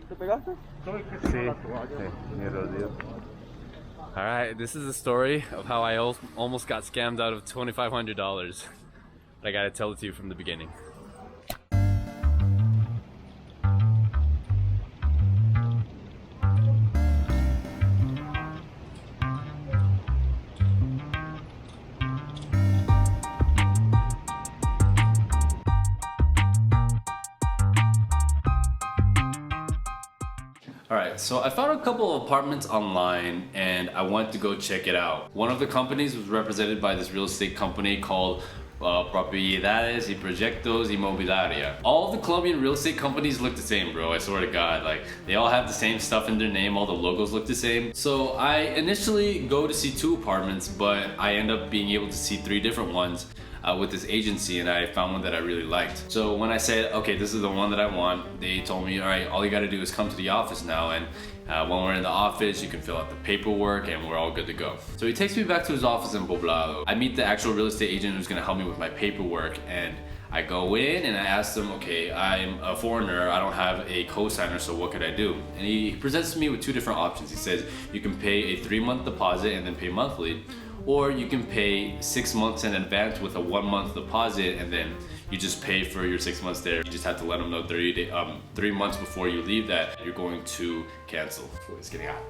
¿Te pegaste? Sí, me rodeo. All right, this is the story of how I almost got scammed out of $2,500. But I gotta tell it to you from the beginning. Alright, so I found a couple of apartments online and I went to go check it out. One of the companies was represented by this real estate company called Propiedades y Proyectos Inmobiliaria. All of the Colombian real estate companies look the same, bro, I swear to God. Like, they all have the same stuff in their name, all the logos look the same. So I initially go to see 2 apartments, but I end up being able to see 3 different ones. With this agency, and I found one that I really liked. So when I said, okay, this is the one that I want, they told me, all right, all you gotta do is come to the office now, and when we're in the office, you can fill out the paperwork and we're all good to go. So he takes me back to his office in Poblado. I meet the actual real estate agent who's gonna help me with my paperwork, and I go in and I ask them, okay, I'm a foreigner, I don't have a cosigner, so what could I do? And he presents me with 2 different options. He says, you can pay a 3-month deposit and then pay monthly, or you can pay 6 months in advance with a 1-month deposit, and then you just pay for your 6 months there. You just have to let them know 3 months before you leave that you're going to cancel. It's getting hot.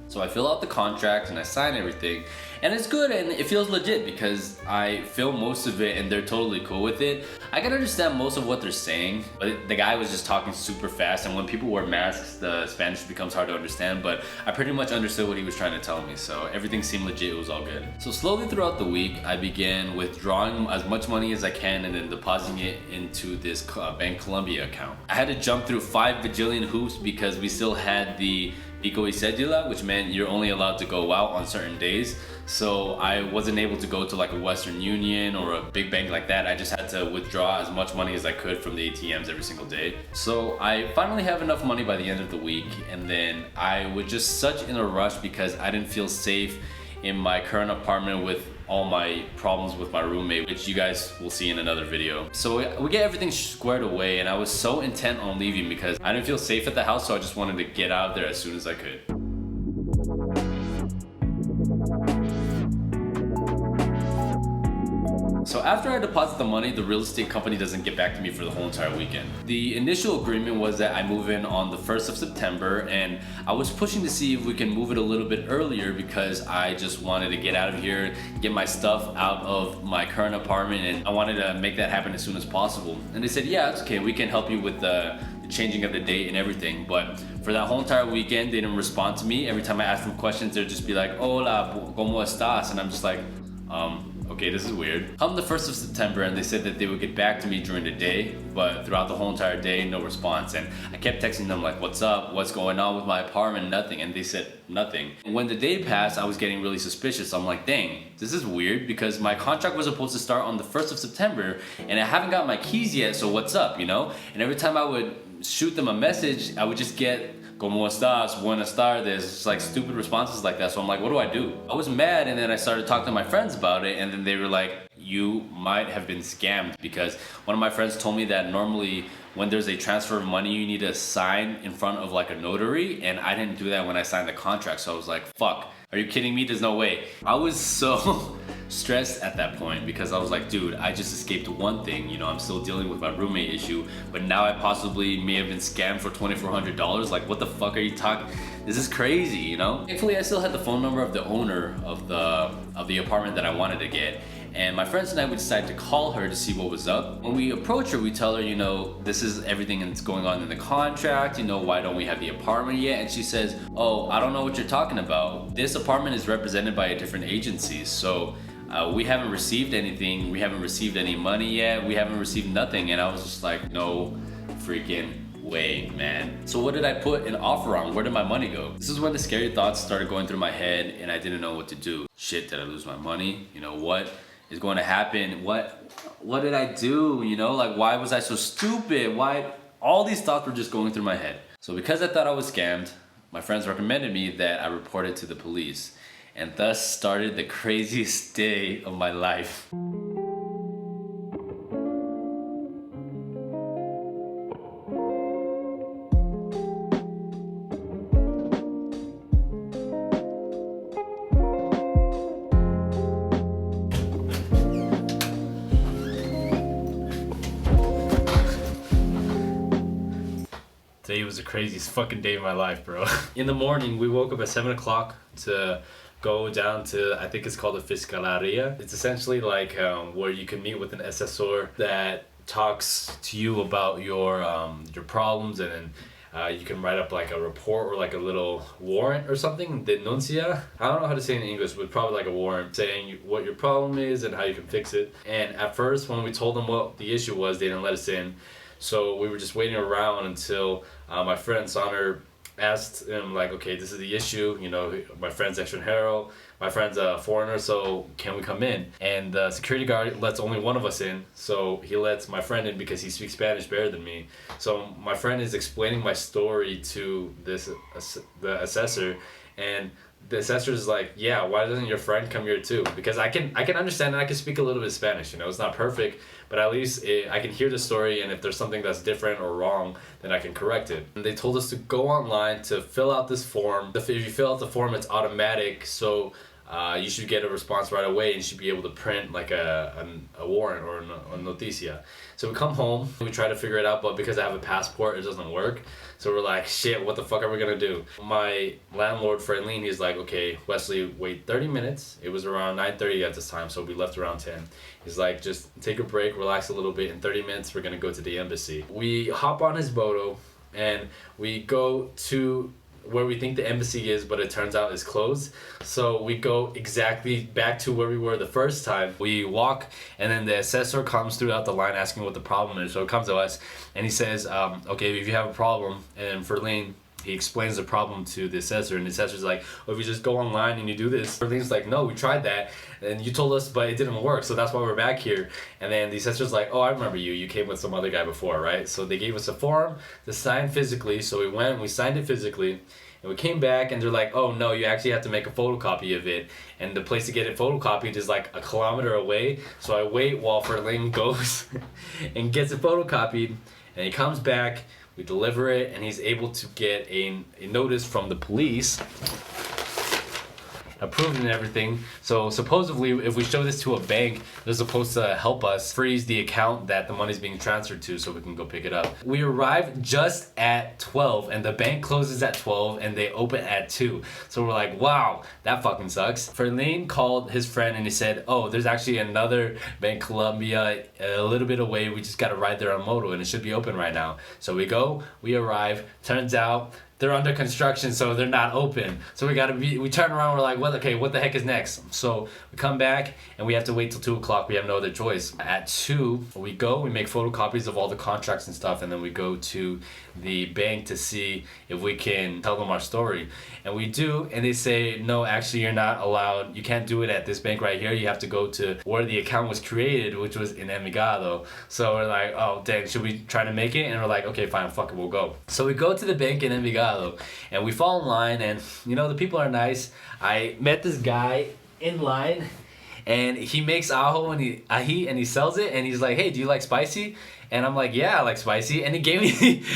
So I fill out the contract and I sign everything, and it's good and it feels legit because I film most of it and they're totally cool with it. I can understand most of what they're saying, but the guy was just talking super fast, and when people wear masks, the Spanish becomes hard to understand, but I pretty much understood what he was trying to tell me, so everything seemed legit, it was all good. So slowly throughout the week, I began withdrawing as much money as I can and then depositing it into this Bank Colombia account. I had to jump through 5 bajillion hoops because we still had the Pico y Cedula, which meant you're only allowed to go out on certain days. So I wasn't able to go to like a Western Union or a big bank like that. I just had to withdraw as much money as I could from the ATMs every single day. So I finally have enough money by the end of the week, and then I was just such in a rush because I didn't feel safe in my current apartment with all my problems with my roommate, which you guys will see in another video. So we get everything squared away, and I was so intent on leaving because I didn't feel safe at the house, so I just wanted to get out of there as soon as I could. So after I deposit the money, the real estate company doesn't get back to me for the whole entire weekend. The initial agreement was that I move in on the 1st of September, and I was pushing to see if we can move it a little bit earlier because I just wanted to get out of here, get my stuff out of my current apartment, and I wanted to make that happen as soon as possible. And they said, yeah, it's okay, we can help you with the changing of the date and everything. But for that whole entire weekend, they didn't respond to me. Every time I asked them questions, they'd just be like, hola, ¿cómo estás? And I'm just like, okay, this is weird. Come the 1st of September, and they said that they would get back to me during the day, but throughout the whole entire day, no response. And I kept texting them like, what's up? What's going on with my apartment? Nothing. And they said nothing. And when the day passed, I was getting really suspicious. I'm like, dang, this is weird because my contract was supposed to start on the 1st of September and I haven't got my keys yet, so what's up, you know? And every time I would shoot them a message, I would just get ¿Cómo estás? Buenas tardes. It's like stupid responses like that. So I'm like, what do I do? I was mad, and then I started talking to my friends about it, and then they were like, you might have been scammed, because one of my friends told me that normally when there's a transfer of money, you need to sign in front of like a notary, and I didn't do that when I signed the contract. So I was like, fuck, are you kidding me? There's no way. I was so stressed at that point because I was like, dude, I just escaped one thing, you know, I'm still dealing with my roommate issue, but now I possibly may have been scammed for $2,400. Like, what the fuck are you talking? This is crazy, you know? Thankfully, I still had the phone number of the owner of the apartment that I wanted to get. And my friends and I would decide to call her to see what was up. When we approach her, we tell her, you know, this is everything that's going on in the contract, you know, why don't we have the apartment yet? And she says, oh, I don't know what you're talking about. This apartment is represented by a different agency, so we haven't received anything, we haven't received any money yet, we haven't received nothing. And I was just like, no freaking way, man. So what did I put an offer on? Where did my money go? This is when the scary thoughts started going through my head and I didn't know what to do. Shit, did I lose my money? You know, what is going to happen? What did I do? You know, like, why was I so stupid? Why? All these thoughts were just going through my head. So because I thought I was scammed, my friends recommended me that I report it to the police. And thus started the craziest day of my life. Today was the craziest fucking day of my life, bro. In the morning, we woke up at 7 o'clock to go down to, I think it's called a Fiscalaria. It's essentially like where you can meet with an assessor that talks to you about your problems, and then you can write up like a report or like a little warrant or something, denuncia. I don't know how to say it in English, but probably like a warrant saying what your problem is and how you can fix it. And at first, when we told them what the issue was, they didn't let us in. So we were just waiting around until my friend Sonner asked him, like, okay, this is the issue, you know, my friend's extranjero, my friend's a foreigner, so can we come in? And the security guard lets only one of us in, so he lets my friend in because he speaks Spanish better than me. So my friend is explaining my story to the assessor, and the assessor is like, yeah, why doesn't your friend come here too? Because I can understand and I can speak a little bit of Spanish, you know, it's not perfect, but at least I can hear the story, and if there's something that's different or wrong, then I can correct it. And they told us to go online to fill out this form. If you fill out the form, it's automatic, so you should get a response right away, and you should be able to print like a warrant or a noticia. So we come home, we try to figure it out, but because I have a passport, it doesn't work. So we're like, shit, what the fuck are we gonna do? My landlord, Frelin, he's like, okay, Wesley, wait 30 minutes. It was around 9:30 at this time, so we left around 10. He's like, just take a break, relax a little bit. In 30 minutes, we're gonna go to the embassy. We hop on his boat, and we go to where we think the embassy is, but it turns out it's closed. So we go exactly back to where we were the first time. We walk, and then the assessor comes throughout the line asking what the problem is. So it comes to us, and he says, okay, if you have a problem, and Ferlin, he explains the problem to the assessor, and the assessor's like, oh, if you just go online and you do this. Ferlin's like, no, we tried that, and you told us, but it didn't work, so that's why we're back here. And then the assessor's like, oh, I remember you. You came with some other guy before, right? So they gave us a form to sign physically, so we went, we signed it physically, and we came back, and they're like, oh, no, you actually have to make a photocopy of it, and the place to get it photocopied is like a kilometer away. So I wait while Ferlin goes and gets it photocopied, and he comes back. We deliver it, and he's able to get a notice from the police, approved and everything. So supposedly, if we show this to a bank, they're supposed to help us freeze the account that the money's being transferred to, so we can go pick it up. We arrive just at 12, and the bank closes at 12, and they open at 2. So we're like, wow, that fucking sucks. Ferlin called his friend, and he said, oh, there's actually another Bank Colombia a little bit away. We just gotta ride there on moto, and it should be open right now. So we go, we arrive. Turns out they're under construction, so they're not open. So we turn around, we're like, okay, what the heck is next? So we come back, and we have to wait till 2 o'clock. We have no other choice. At 2, we go, we make photocopies of all the contracts and stuff, and then we go to the bank to see if we can tell them our story. And we do, and they say, no, actually, you're not allowed. You can't do it at this bank right here. You have to go to where the account was created, which was in Envigado. So we're like, oh, dang, should we try to make it? And we're like, okay, fine, fuck it, we'll go. So we go to the bank in Envigado, and we fall in line, and, you know, the people are nice. I met this guy in line, and he makes ajo and he sells it, and he's like, hey, do you like spicy? And I'm like, yeah, I like spicy. And he gave me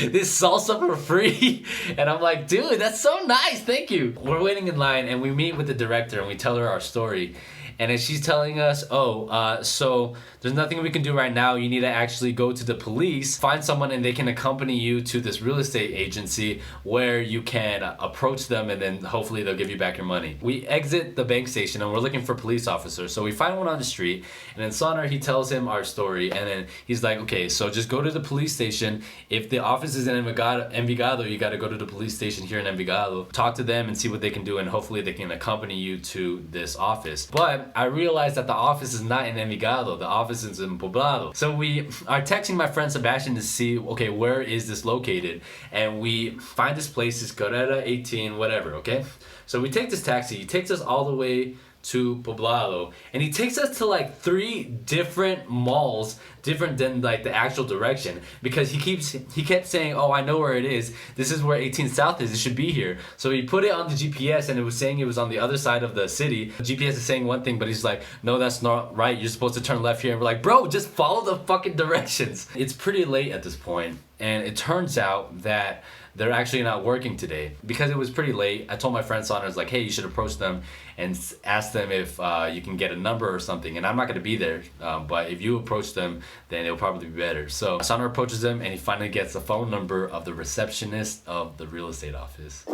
this salsa for free. And I'm like, dude, that's so nice, thank you. We're waiting in line, and we meet with the director, and we tell her our story. And then she's telling us, so there's nothing we can do right now. You need to actually go to the police, find someone, and they can accompany you to this real estate agency where you can approach them, and then hopefully they'll give you back your money. We exit the bank station, and we're looking for police officers. So we find one on the street, and then Sonner, he tells him our story, and then he's like, okay, so just go to the police station. If the office is in Envigado, you got to go to the police station here in Envigado, talk to them and see what they can do, and hopefully they can accompany you to this office. But I realized that the office is not in Envigado. The office is in Poblado. So we are texting my friend Sebastian to see, okay, where is this located? And we find this place, it's Carrera 18, whatever, okay? So we take this taxi. He takes us all the way to Poblado, and he takes us to like 3 different malls, different than like the actual direction, because he kept saying, oh, I know where it is, this is where 18 South is, it should be here. So he put it on the GPS, and it was saying it was on the other side of the city. The GPS is saying one thing, but he's like, no, that's not right, you're supposed to turn left here. And we're like, bro, just follow the fucking directions. It's pretty late at this point, and it turns out that they're actually not working today. Because it was pretty late, I told my friend Saunders, like, hey, you should approach them and ask them if you can get a number or something. And I'm not going to be there, but if you approach them, then it'll probably be better. So Sonner approaches him and he finally gets the phone number of the receptionist of the real estate office.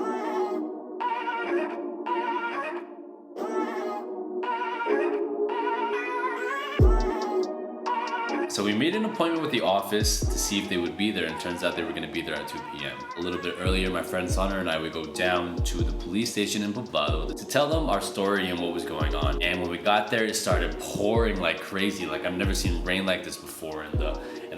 So we made an appointment with the office to see if they would be there, and turns out they were gonna be there at 2 p.m. A little bit earlier, my friend Sonner and I would go down to the police station in Poblado to tell them our story and what was going on. And when we got there, it started pouring like crazy. Like I've never seen rain like this before, and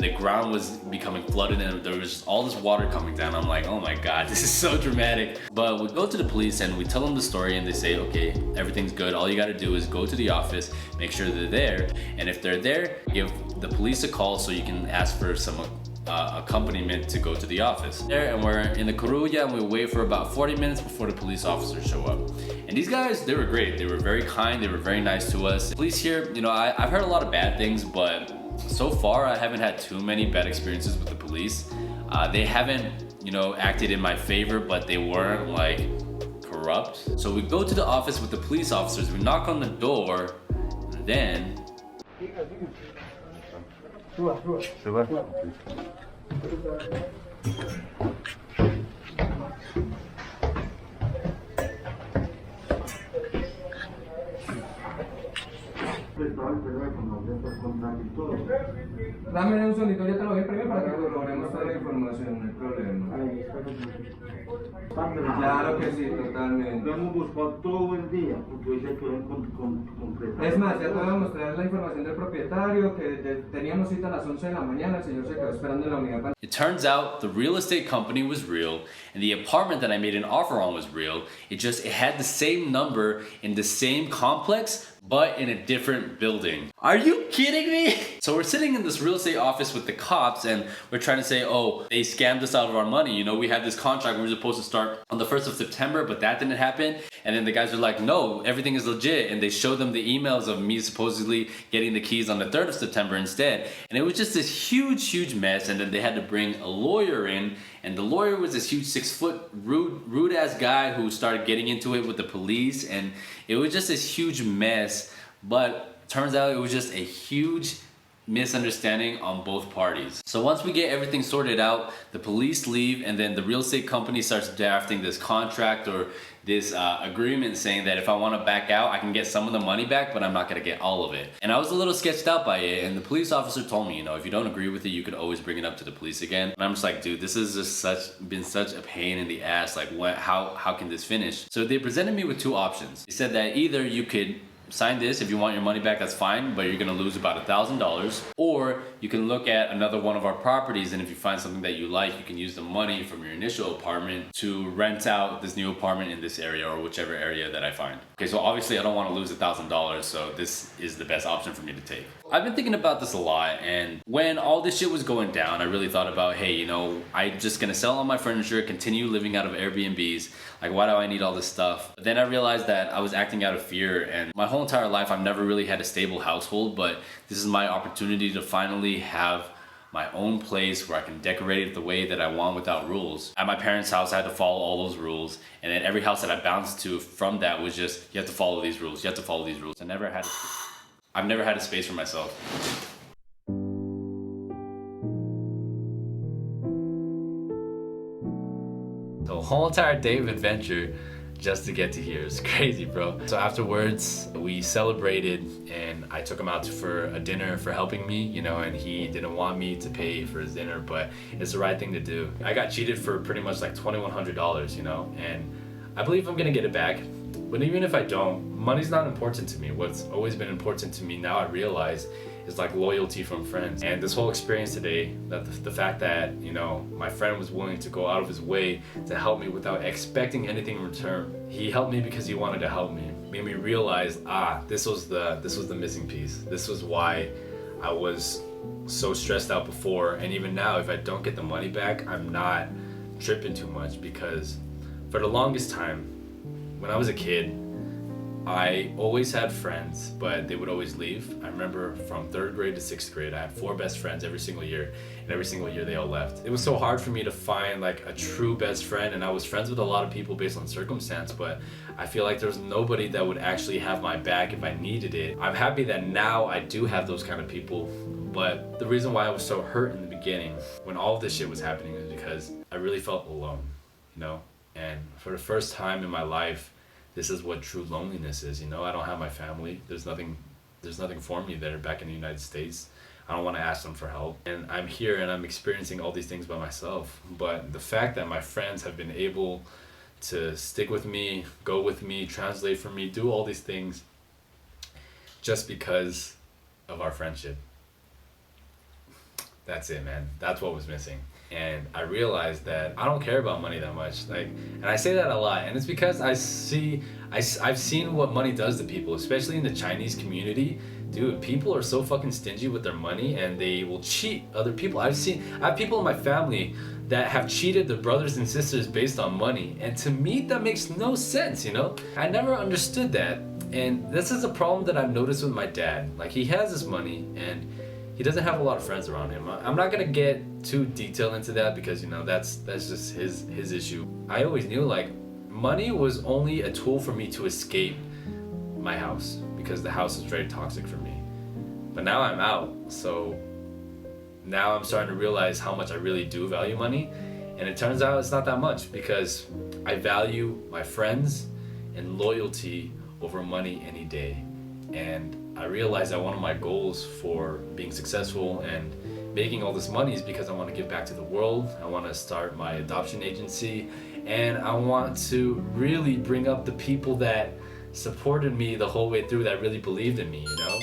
the ground was becoming flooded and there was just all this water coming down. I'm like, oh my God, this is so dramatic. But we go to the police and we tell them the story and they say, okay, everything's good. All you gotta do is go to the office, make sure they're there. And if they're there, give the police a call so you can ask for some accompaniment to go to the office. There, and we're in the Corulla and we wait for about 40 minutes before the police officers show up. And these guys, they were great. They were very kind. They were very nice to us. Police here, you know, I've heard a lot of bad things, but so far I haven't had too many bad experiences with the police. They haven't, you know, acted in my favor, but they weren't like corrupt. So we go to the office with the police officers. We knock on the door, and then Dame un segundito, ya te lo voy a imprimir para que corroboremos toda la información, no hay problema. Claro que sí, totalmente. Hemos buscado todo el día porque hoy se quedó completo. Es más, ya te voy a mostrar la información del propietario, que teníamos cita a las 11 de la mañana, el señor se quedó esperando en la unidad. it turns out the real estate company was real and the apartment that I made an offer on was real. It had the same number in the same complex, but in a different building. Are you kidding me? So we're sitting in this real estate office with the cops and we're trying to say, oh, they scammed us out of our money. You know, we had this contract, we were supposed to start on the 1st of September, but that didn't happen. And then the guys were like, no, everything is legit. And they showed them the emails of me supposedly getting the keys on the 3rd of September instead. And it was just this huge mess. And then they had to bring a lawyer in, and the lawyer was this huge 6-foot rude ass guy who started getting into it with the police, and it was just this huge mess. But turns out it was just a huge misunderstanding on both parties. So once we get everything sorted out, the police leave, and then the real estate company starts drafting this contract or this agreement saying that if I want to back out, I can get some of the money back, but I'm not going to get all of it. And I was a little sketched out by it, and the police officer told me, you know, if you don't agree with it, you could always bring it up to the police again. And I'm just like, dude, this is just been such a pain in the ass. Like, how can this finish? So they presented me with two options. They said that either you could sign this, if you want your money back, that's fine, but you're gonna lose about $1,000. Or you can look at another one of our properties, and if you find something that you like, you can use the money from your initial apartment to rent out this new apartment in this area or whichever area that I find. Okay, so obviously I don't want to lose $1,000, so this is the best option for me to take. I've been thinking about this a lot, and when all this shit was going down, I really thought about, hey, you know, I'm just gonna sell all my furniture, continue living out of Airbnbs. Like, why do I need all this stuff? But then I realized that I was acting out of fear, and my whole entire life I've never really had a stable household, but this is my opportunity to finally have my own place where I can decorate it the way that I want without rules. At my parents' house, I had to follow all those rules, and then every house that I bounced to from that was just, you have to follow these rules, you have to follow these rules. I've never had a space for myself. The whole entire day of adventure just to get to here. It's crazy, bro. So afterwards, we celebrated and I took him out for a dinner for helping me, you know, and he didn't want me to pay for his dinner, but it's the right thing to do. I got cheated for pretty much like $2,100, you know, and I believe I'm gonna get it back. But even if I don't, money's not important to me. What's always been important to me now I realize is like loyalty from friends. And this whole experience today, that the fact that, you know, my friend was willing to go out of his way to help me without expecting anything in return. He helped me because he wanted to help me. Made me realize, this was the missing piece. This was why I was so stressed out before. And even now, if I don't get the money back, I'm not tripping too much, because for the longest time, when I was a kid, I always had friends, but they would always leave. I remember from 3rd grade to 6th grade, I had 4 best friends every single year, and every single year they all left. It was so hard for me to find like a true best friend, and I was friends with a lot of people based on circumstance, but I feel like there's nobody that would actually have my back if I needed it. I'm happy that now I do have those kind of people, But the reason why I was so hurt in the beginning when all of this shit was happening is because I really felt alone, you know? And for the first time in my life, this is what true loneliness is, you know? I don't have my family. There's nothing for me there back in the United States. I don't want to ask them for help. And I'm here and I'm experiencing all these things by myself. But the fact that my friends have been able to stick with me, go with me, translate for me, do all these things just because of our friendship. That's it, man. That's what was missing. And I realized that I don't care about money that much. And I say that a lot. And it's because I've seen what money does to people, especially in the Chinese community. Dude, people are so fucking stingy with their money and they will cheat other people. I have people in my family that have cheated their brothers and sisters based on money. And to me, that makes no sense, you know? I never understood that. And this is a problem that I've noticed with my dad. Like, he has this money and he doesn't have a lot of friends around him. I'm not gonna get too detailed into that because, you know, that's just his issue. I always knew, like, money was only a tool for me to escape my house because the house is very toxic for me. But now I'm out, so now I'm starting to realize how much I really do value money. And it turns out it's not that much because I value my friends and loyalty over money any day. And I realized that one of my goals for being successful and making all this money is because I want to give back to the world. I want to start my adoption agency, and I want to really bring up the people that supported me the whole way through, that really believed in me, you know?